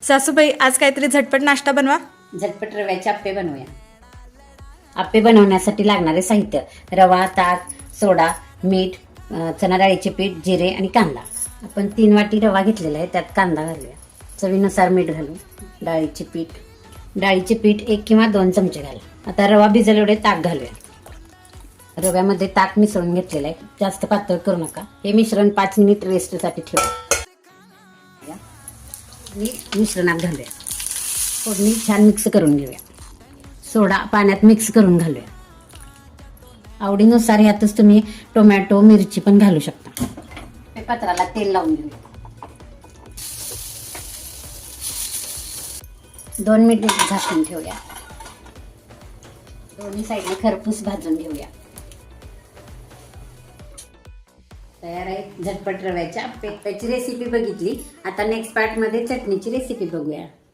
सासूबाई आज काहीतरी झटपट नाश्ता बनवा. झटपट रव्याचे आप्पे बनवूया. आप्पे बनवण्यासाठी लागणारे साहित्य: रवा, ताक, सोडा, मीठ, चणा डाळीचे पीठ, जिरे आणि कांदा. आपण 3 वाटी रवा घेतलेला आहे, त्यात कांदा घालूया. चवीनुसार मीठ घालू. डाळीचे पीठ 1 किंवा 2 चमचे घाला. आता रवा भिजेल एवढे ताक घालूया. रव्यामध्ये ताक मिसळून घेतलेलं आहे, जास्त पातळ करू नका. हे मिश्रण 5 मिनिट रेस्टसाठी ठेवूया आणि मिश्रणात घालूया. फोडणी छान मिक्स करून घेऊया. सोडा पाण्यात मिक्स करून घालूया. आवडीनुसार यातच तुम्ही टोमॅटो, मिरची पण घालू शकता. पत्राला तेल लावून घेऊया. 2 मिनिट झाकून ठेवूया. दोन्ही साईडने खरपूस भाजून घेऊया. तयार आहे झटपट रव्याच्या आप्पे. त्याची रेसिपी बघितली. आता नेक्स्ट पार्टमध्ये चटणीची रेसिपी बघूया.